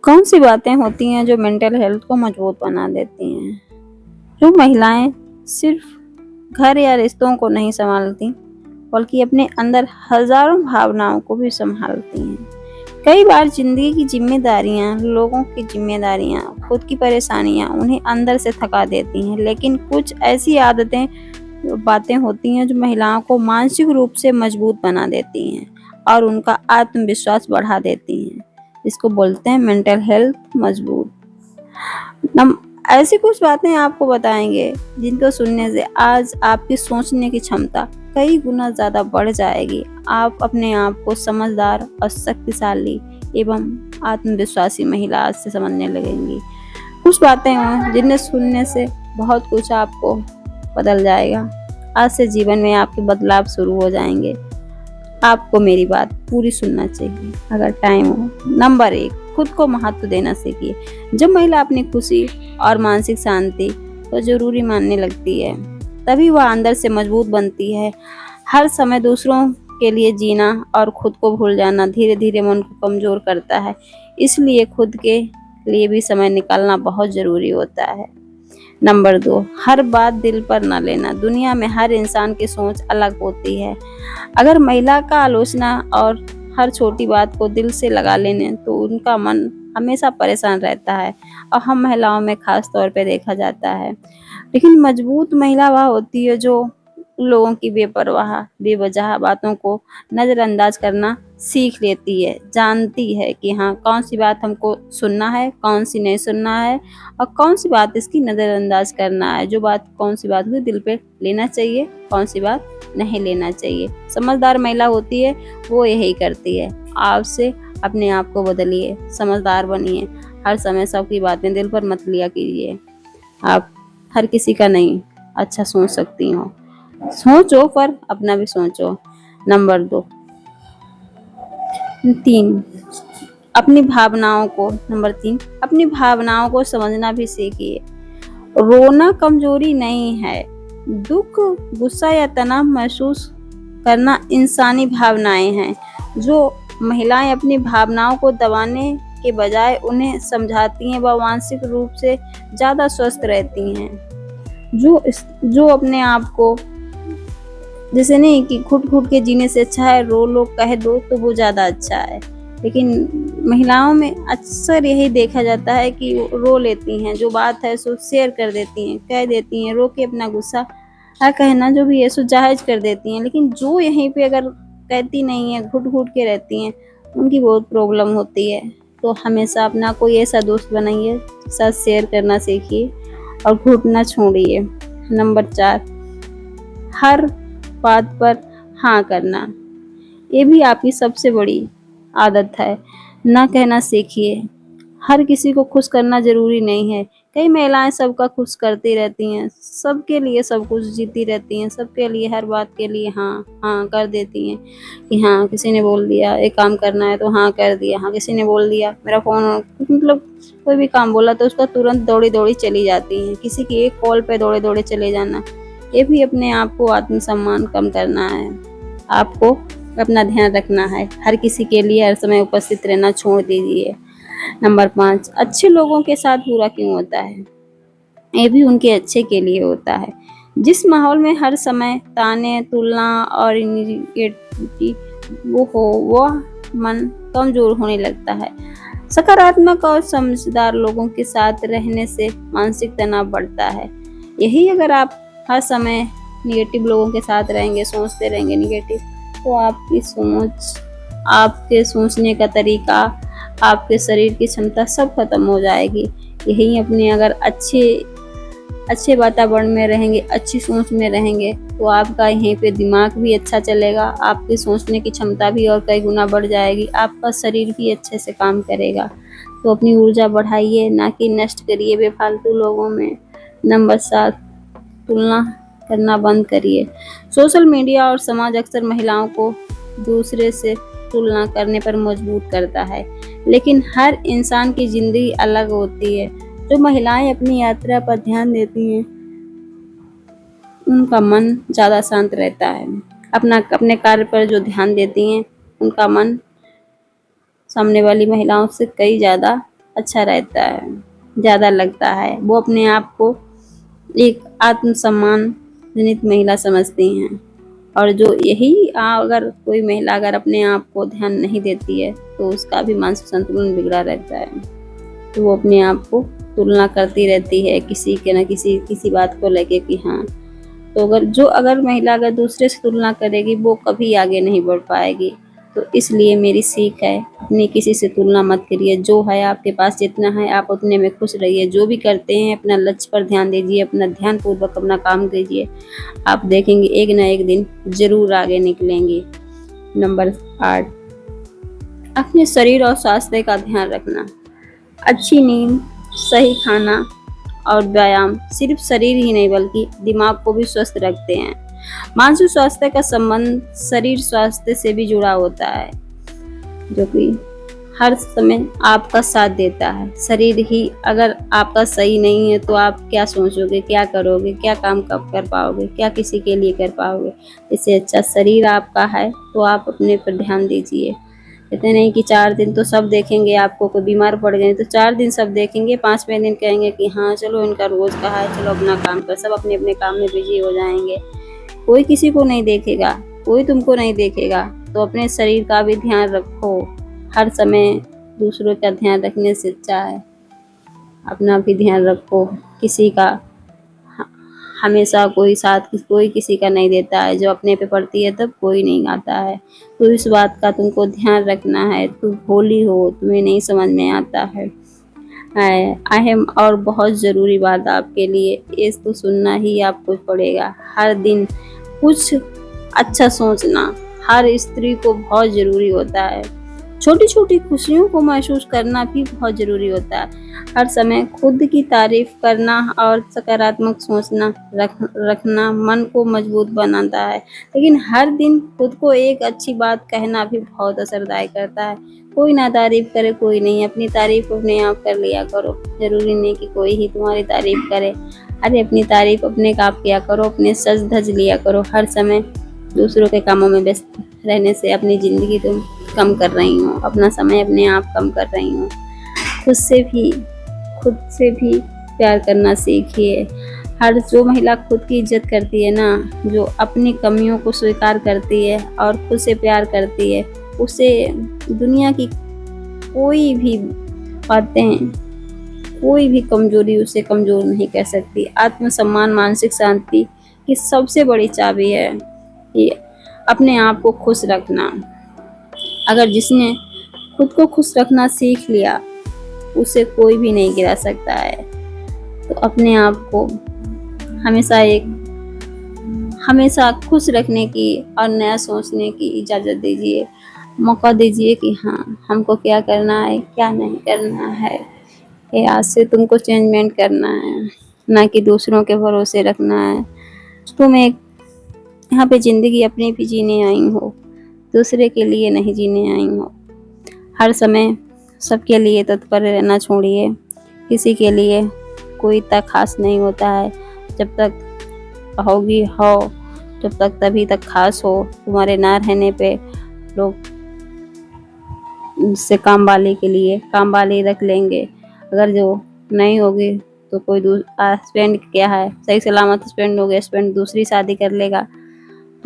कौन सी बातें होती हैं जो मेंटल हेल्थ को मजबूत बना देती हैं? जो महिलाएं सिर्फ घर या रिश्तों को नहीं संभालती बल्कि अपने अंदर हजारों भावनाओं को भी संभालती हैं। कई बार जिंदगी की जिम्मेदारियां, लोगों की जिम्मेदारियां, खुद की परेशानियां उन्हें अंदर से थका देती हैं, लेकिन कुछ ऐसी बातें होती हैं जो महिलाओं को मानसिक रूप से मजबूत बना देती हैं और उनका आत्मविश्वास बढ़ा देती हैं। इसको बोलते हैं मेंटल हेल्थ मजबूत। हम ऐसी कुछ बातें आपको बताएंगे जिनको सुनने से आज आपकी सोचने की क्षमता कई गुना ज्यादा बढ़ जाएगी। आप अपने आप को समझदार और शक्तिशाली एवं आत्मविश्वासी महिला से समझने लगेंगी। कुछ बातें हैं जिन्हें सुनने से बहुत कुछ आपको बदल जाएगा। आज से जीवन में आपके बदलाव शुरू हो जाएंगे। आपको मेरी बात पूरी सुनना चाहिए अगर टाइम हो। नंबर 1, खुद को महत्व देना सीखिए। जब महिला अपनी खुशी और मानसिक शांति को जरूरी मानने लगती है तभी वह अंदर से मजबूत बनती है। हर समय दूसरों के लिए जीना और खुद को भूल जाना धीरे धीरे मन को कमजोर करता है। इसलिए खुद के लिए भी समय निकालना बहुत जरूरी होता है। नंबर 2, हर बात दिल पर न लेना। दुनिया में हर इंसान की सोच अलग होती है। अगर महिला का आलोचना और हर छोटी बात को दिल से लगा लेने तो उनका मन हमेशा परेशान रहता है और हम महिलाओं में खास तौर पे देखा जाता है। लेकिन मजबूत महिला वह होती है जो लोगों की बेपरवाह बेवजह बातों को नजरअंदाज करना सीख लेती है, जानती है कि हाँ कौन सी बात हमको सुनना है, कौन सी नहीं सुनना है और कौन सी बात इसकी नजरअंदाज करना है। जो बात कौन सी बात को दिल पे लेना चाहिए, कौन सी बात नहीं लेना चाहिए। समझदार महिला होती है वो यही करती है। आपसे अपने आप को बदलिए, समझदार बनिए। हर समय सबकी बातें दिल पर मत लिया कीजिए। आप हर किसी का नहीं अच्छा सोच सकती हो, सोचो पर अपना भी सोचो। नंबर 3, अपनी भावनाओं को समझना भी सीखिए। रोना कमजोरी नहीं है। दुख, गुस्सा या तनाव महसूस करना इंसानी भावनाएं हैं। जो महिलाएं अपनी भावनाओं को दबाने के बजाय उन्हें समझाती हैं वह मानसिक रूप से ज्यादा स्वस्थ रहती हैं। जो अपने आप को जैसे नहीं कि घुट घुट के जीने से अच्छा है रो लो कह दो तो वो ज्यादा अच्छा है। लेकिन महिलाओं में अक्सर यही देखा जाता है कि रो लेती हैं, जो बात है सो शेयर कर देती हैं, कह देती हैं, रो के अपना गुस्सा कहना जो भी है सो जायज कर देती हैं। लेकिन जो यहीं पे अगर कहती नहीं है, घुट घुट के रहती हैं, उनकी बहुत प्रॉब्लम होती है। तो हमेशा अपना कोई ऐसा दोस्त बनाइए, साथ शेयर करना सीखिए और घुटना छोड़िए। नंबर 4, हर बात पर हाँ करना। ये भी आपकी सबसे बड़ी आदत है। ना कहना सीखिए। हर किसी को खुश करना जरूरी नहीं है। कई महिलाएं सबका खुश करती रहती हैं, सबके लिए सब कुछ जीती रहती हैं, सबके लिए हर बात के लिए हाँ हाँ कर देती हैं कि हाँ किसी ने बोल दिया एक काम करना है तो हाँ कर दिया, हाँ किसी ने बोल दिया मेरा फोन, मतलब कोई भी काम बोला तो उसका तुरंत दौड़ी दौड़ी चली जाती हैं। किसी की एक कॉल पे दौड़े दौड़े चले जाना, ये भी अपने आप को आत्मसम्मान कम करना है। आपको अपना ध्यान रखना है, हर किसी के लिए हर समय उपस्थित रहना छोड़ दीजिए। नंबर 5, अच्छे लोगों के साथ बुरा क्यों होता है? ये भी उनके अच्छे के लिए होता है। जिस माहौल में हर समय ताने, तुलना और निगेटिविटी वह मन कमजोर होने लगता है। सकारात्मक और समझदार लोगों के साथ रहने से मानसिक तनाव बढ़ता है। यही अगर आप हर समय निगेटिव लोगों के साथ रहेंगे, सोचते रहेंगे निगेटिव, तो आपकी सोच, आपके सोचने का तरीका, आपके शरीर की क्षमता सब खत्म हो जाएगी। यही अपने अगर अच्छे वातावरण में रहेंगे, अच्छी सोच में रहेंगे तो आपका यहीं पे दिमाग भी अच्छा चलेगा, आपकी सोचने की क्षमता भी और कई गुना बढ़ जाएगी, आपका शरीर भी अच्छे से काम करेगा। तो अपनी ऊर्जा बढ़ाइए, ना कि नष्ट करिए बेफालतू लोगों में। नंबर 7, तुलना करना बंद करिए। सोशल मीडिया और समाज अक्सर महिलाओं को दूसरे से तुलना करने पर मजबूर करता है, लेकिन हर इंसान की जिंदगी अलग होती है। जो महिलाएं अपनी यात्रा पर ध्यान देती हैं उनका मन ज़्यादा शांत रहता है। अपने कार्य पर जो ध्यान देती हैं उनका मन सामने वाली महिलाओं से कई ज़्यादा अच्छा रहता है, ज़्यादा लगता है। वो अपने आप को एक आत्मसम्मान जनित महिला समझती हैं। और जो यही अगर कोई महिला अगर अपने आप को ध्यान नहीं देती है तो उसका भी मानसिक संतुलन बिगड़ा रहता है। तो वो अपने आप को तुलना करती रहती है किसी के न किसी बात को लेके कि हाँ, तो अगर महिला अगर दूसरे से तुलना करेगी वो कभी आगे नहीं बढ़ पाएगी। तो इसलिए मेरी सीख है, अपनी किसी से तुलना मत करिए। जो है आपके पास जितना है आप उतने में खुश रहिए। जो भी करते हैं अपना लक्ष्य पर ध्यान दीजिए, अपना ध्यानपूर्वक अपना काम कीजिए। आप देखेंगे एक ना एक दिन ज़रूर आगे निकलेंगे। नंबर 8, अपने शरीर और स्वास्थ्य का ध्यान रखना। अच्छी नींद, सही खाना और व्यायाम सिर्फ शरीर ही नहीं बल्कि दिमाग को भी स्वस्थ रखते हैं। मानसिक स्वास्थ्य का संबंध शरीर स्वास्थ्य से भी जुड़ा होता है, जो कि हर समय आपका साथ देता है। शरीर ही अगर आपका सही नहीं है तो आप क्या सोचोगे, क्या करोगे, क्या काम कब कर पाओगे, क्या किसी के लिए कर पाओगे। इससे अच्छा शरीर आपका है तो आप अपने पर ध्यान दीजिए। कहते नहीं कि 4 दिन तो सब देखेंगे, आपको कोई बीमार पड़ गए तो 4 दिन सब देखेंगे, 5वें दिन कहेंगे कि हाँ चलो इनका रोज़ का है, चलो अपना काम कर। सब अपने अपने काम में बिजी हो जाएंगे, कोई किसी को नहीं देखेगा, कोई तुमको नहीं देखेगा। तो अपने शरीर का भी ध्यान रखो। हर समय दूसरों का ध्यान रखने से अच्छा है अपना भी ध्यान रखो। किसी का हमेशा कोई किसी का नहीं देता है, जो अपने पे पड़ती है तब कोई नहीं आता है। तो इस बात का तुमको ध्यान रखना है। तुम भोली हो, तुम्हें नहीं समझ में आता है। अहम और बहुत ज़रूरी बात आपके लिए, ये तो सुनना ही आपको पड़ेगा। हर दिन कुछ अच्छा सोचना हर स्त्री को बहुत ज़रूरी होता है। छोटी छोटी खुशियों को महसूस करना भी बहुत ज़रूरी होता है। हर समय खुद की तारीफ करना और सकारात्मक सोचना रखना मन को मजबूत बनाता है। लेकिन हर दिन खुद को एक अच्छी बात कहना भी बहुत असरदायक करता है। कोई ना तारीफ करे कोई नहीं, अपनी तारीफ अपने आप कर लिया करो। ज़रूरी नहीं कि कोई ही तुम्हारी तारीफ करे। अरे अपनी तारीफ अपने आप किया करो, अपने सज धज लिया करो। हर समय दूसरों के कामों में व्यस्त रहने से अपनी ज़िंदगी तुम कम कर रही हो, अपना समय अपने आप कम कर रही हो। खुद से भी प्यार करना सीखिए। हर जो महिला खुद की इज्जत करती है ना, जो अपनी कमियों को स्वीकार करती है और खुद से प्यार करती है, उसे दुनिया की कोई भी बातें, कोई भी कमजोरी उसे कमजोर नहीं कर सकती। आत्मसम्मान मानसिक शांति की सबसे बड़ी चाबी है। ये अपने आप को खुश रखना। अगर जिसने खुद को खुश रखना सीख लिया उसे कोई भी नहीं गिरा सकता है। तो अपने आप को हमेशा खुश रखने की और नया सोचने की इजाज़त दीजिए। मौका दीजिए कि हाँ हमको क्या करना है क्या नहीं करना है। ये आज से तुमको चेंजमेंट करना है, ना कि दूसरों के भरोसे रखना है। तुम एक यहाँ पे ज़िंदगी अपनी भी जीने आई हो, दूसरे के लिए नहीं जीने आई हो। हर समय सबके लिए तत्पर रहना छोड़िए। किसी के लिए कोई इतना खास नहीं होता है। जब तक जब तक तभी तक खास हो। तुम्हारे ना रहने पे लोग से काम वाली रख लेंगे। अगर जो नहीं होगी तो कोई हस्बैंड क्या है, सही सलामत हस्बैंड हो गया, हस्बैंड दूसरी शादी कर लेगा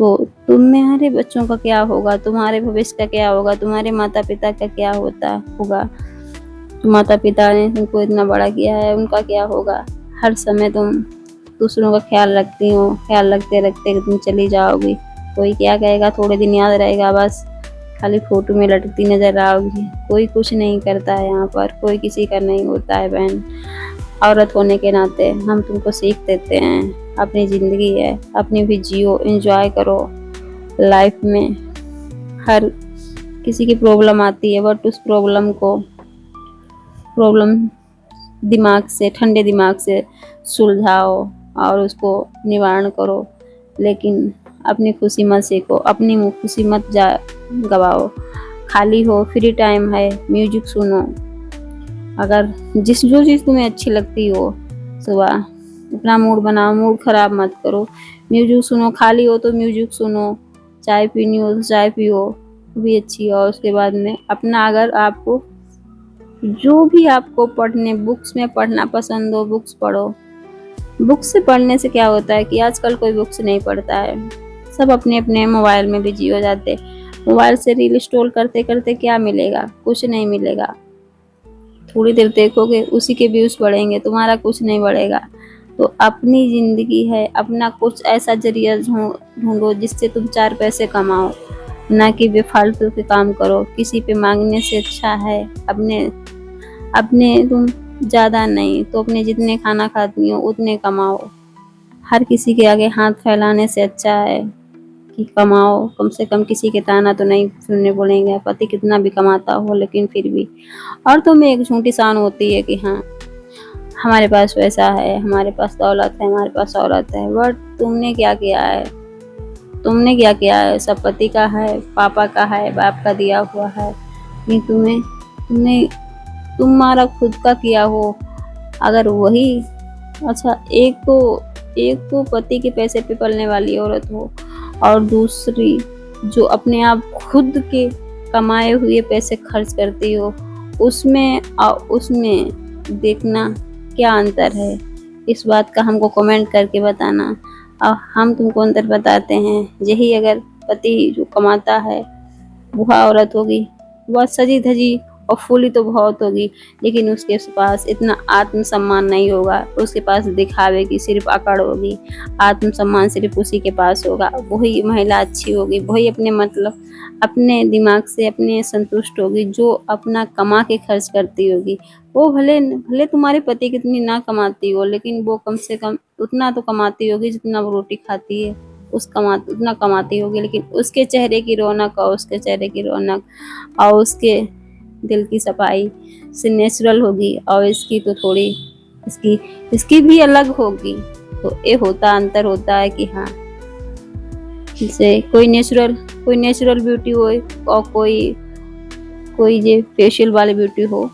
तो तुम्हारे बच्चों का क्या होगा, तुम्हारे भविष्य का क्या होगा, तुम्हारे माता पिता का क्या होगा। माता पिता ने तुमको इतना बड़ा किया है, उनका क्या होगा। हर समय तुम दूसरों का ख्याल रखती हो, ख्याल रखते रखते तुम चली जाओगी। कोई क्या कहेगा थोड़े दिन याद रहेगा, बस खाली फोटो में लटकती नजर आओगी। कोई कुछ नहीं करता है यहाँ पर, कोई किसी का नहीं होता है। बहन औरत होने के नाते हम तुमको सीख देते हैं, अपनी ज़िंदगी है, अपनी भी जियो, एंजॉय करो। लाइफ में हर किसी की प्रॉब्लम आती है, बट उस प्रॉब्लम ठंडे दिमाग से सुलझाओ और उसको निवारण करो। लेकिन अपनी खुशी मत सीखो, अपनी खुशी मत गवाओ। खाली हो, फ्री टाइम है, म्यूजिक सुनो। अगर जो चीज़ तुम्हें अच्छी लगती हो, सुबह अपना मूड बनाओ, मूड ख़राब मत करो, म्यूजिक सुनो। खाली हो तो म्यूजिक सुनो, चाय पीनी हो तो चाय पियो, भी अच्छी। और उसके बाद में अपना अगर आपको जो भी आपको पढ़ने बुक्स में पढ़ना पसंद हो, बुक्स पढ़ो। बुक्स से पढ़ने से क्या होता है कि आजकल कोई बुक्स नहीं पढ़ता है, सब अपने अपने मोबाइल में बिजी हो जाते। मोबाइल से रील स्क्रॉल करते करते क्या मिलेगा? कुछ नहीं मिलेगा। थोड़ी देर देखोगे उसी के व्यूज बढ़ेंगे, तुम्हारा कुछ नहीं बढ़ेगा। तो अपनी जिंदगी है, अपना कुछ ऐसा जरिया ढूंढो जिससे तुम 4 पैसे कमाओ, ना कि बेफालतू के काम करो। किसी पे मांगने से अच्छा है अपने अपने तुम ज़्यादा नहीं तो अपने जितने खाना खाती हो उतने कमाओ। हर किसी के आगे हाथ फैलाने से अच्छा है कि कमाओ, कम से कम किसी के ताना तो नहीं सुनने बोलेंगे, पति कितना भी कमाता हो लेकिन फिर भी। और तुम्हें एक झूठी शान होती है कि हाँ हमारे पास पैसा है, हमारे पास दौलत है, हमारे पास औरत है। बट तुमने क्या किया है? तुमने क्या किया है? सब पति का है, पापा का है, बाप का दिया हुआ है। नहीं तुमने तुम्हारा खुद का किया हो अगर वही अच्छा, एक तो पति के पैसे पे पलने वाली औरत हो और दूसरी जो अपने आप खुद के कमाए हुए पैसे खर्च करती हो, उसमें और उसमें देखना क्या अंतर है। इस बात का हमको कमेंट करके बताना और हम तुमको अंतर बताते हैं। यही अगर पति जो कमाता है वह औरत होगी, वह सजी धजी और फूली तो बहुत होगी लेकिन उसके पास इतना आत्मसम्मान नहीं होगा। उसके पास दिखावे की सिर्फ अकड़ होगी, आत्मसम्मान सिर्फ उसी के पास होगा। वही महिला अच्छी होगी, वही अपने दिमाग से अपने संतुष्ट होगी जो अपना कमा के खर्च करती होगी। वो भले भले तुम्हारे पति कितनी ना कमाती हो लेकिन वो कम से कम उतना तो कमाती होगी जितना वो रोटी खाती है, उतना कमाती होगी। लेकिन उसके चेहरे की रौनक और उसके चेहरे की रौनक और उसके दिल की सफाई से नेचुरल होगी और इसकी तो थोड़ी इसकी इसकी भी अलग होगी। तो ये अंतर होता है कि हाँ, जैसे कोई नेचुरल ब्यूटी हो और कोई ये फेशियल वाली ब्यूटी हो,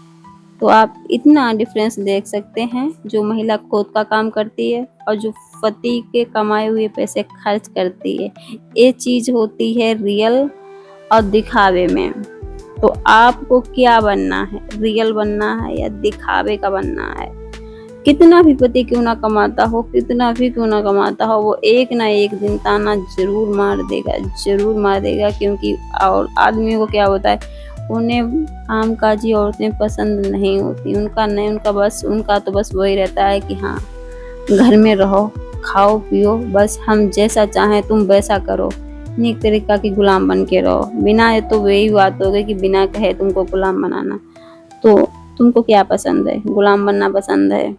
तो आप इतना डिफरेंस देख सकते हैं। जो महिला खुद का काम करती है और जो पति के कमाए हुए पैसे खर्च करती है, ये चीज होती है रियल और दिखावे में। तो आपको क्या बनना है? रियल बनना है या दिखावे का बनना है? कितना भी पति क्यों ना कमाता हो, कितना भी क्यों ना कमाता हो, वो एक ना एक दिन ताना जरूर मार देगा, जरूर मार देगा। क्योंकि और आदमियों को क्या होता है, उन्हें कामकाजी औरतें पसंद नहीं होती। उनका तो बस वही रहता है कि हाँ घर में रहो, खाओ पियो, बस हम जैसा चाहें तुम वैसा करो। एक तरीका की गुलाम बन के रहो। बिना ये तो वही बात हो गई कि बिना कहे तुमको गुलाम बनाना। तो तुमको क्या पसंद है? गुलाम बनना पसंद है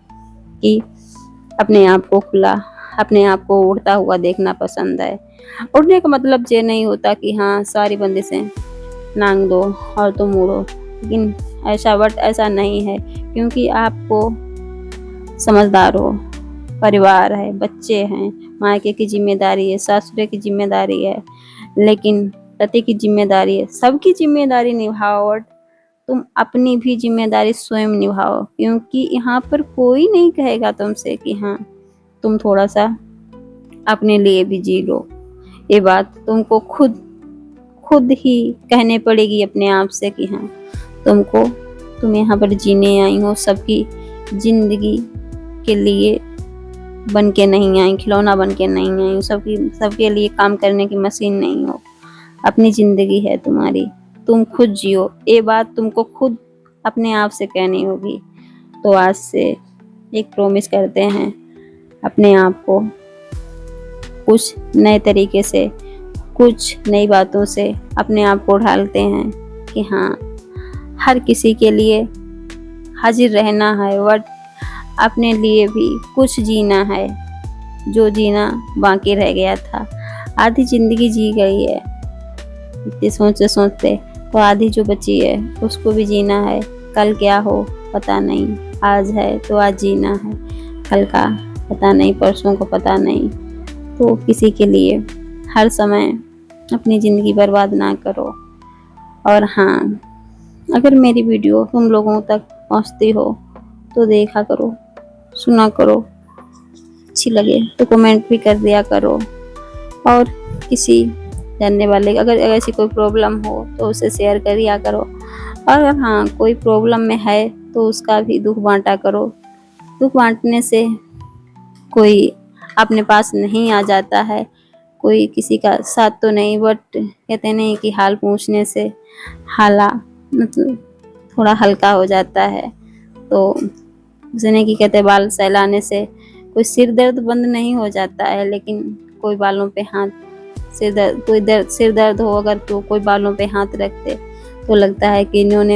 कि अपने आप को खुला, अपने आप को उड़ता हुआ देखना पसंद है? उड़ने का मतलब ये नहीं होता कि हाँ सारी बंदिशें नांग दो और तुम उड़ो, लेकिन ऐसा नहीं है। क्योंकि आपको समझदार हो, परिवार है, बच्चे हैं, मायके की जिम्मेदारी है, सासुरे की जिम्मेदारी है, लेकिन पति की जिम्मेदारी है। सबकी जिम्मेदारी निभाओ और तुम अपनी भी जिम्मेदारी स्वयं निभाओ। क्योंकि यहाँ पर कोई नहीं कहेगा तुमसे कि हाँ तुम थोड़ा सा अपने लिए भी जी लो। ये बात तुमको खुद ही कहने पड़ेगी अपने आप से कि हाँ तुम यहाँ पर जीने आई हो, सबकी जिंदगी के लिए बन के नहीं आई, खिलौना बन के नहीं आई हो, सबके लिए काम करने की मशीन नहीं हो। अपनी जिंदगी है तुम्हारी, तुम खुद जियो। ये बात तुमको खुद अपने आप से कहनी होगी। तो आज से एक प्रॉमिस करते हैं अपने आप को, कुछ नए तरीके से, कुछ नई बातों से अपने आप को ढालते हैं कि हाँ हर किसी के लिए हाजिर रहना है, बट अपने लिए भी कुछ जीना है। जो जीना बाकी रह गया था, आधी जिंदगी जी गई है इतने सोचते सोचते, तो आधी जो बची है उसको भी जीना है। कल क्या हो पता नहीं, आज है तो आज जीना है, कल का पता नहीं, परसों को पता नहीं। तो किसी के लिए हर समय अपनी ज़िंदगी बर्बाद ना करो। और हाँ, अगर मेरी वीडियो तुम लोगों तक पहुँचती हो तो देखा करो, सुना करो, अच्छी लगे तो कमेंट भी कर दिया करो। और किसी जानने वाले अगर ऐसी कोई प्रॉब्लम हो तो उसे शेयर कर दिया करो। और हाँ, कोई प्रॉब्लम में है तो उसका भी दुख बांटा करो। दुख बांटने से कोई अपने पास नहीं आ जाता है, कोई किसी का साथ तो नहीं, बट कहते नहीं कि हाल पूछने से हाला मतलब थोड़ा हल्का हो जाता है। तो जिन्हें कि कहते बाल सहलाने से कोई सिर दर्द बंद नहीं हो जाता है, लेकिन कोई बालों पे हाथ सिर दर्द सिर दर्द हो अगर तो कोई बालों पे हाथ रखते तो लगता है कि इन्होंने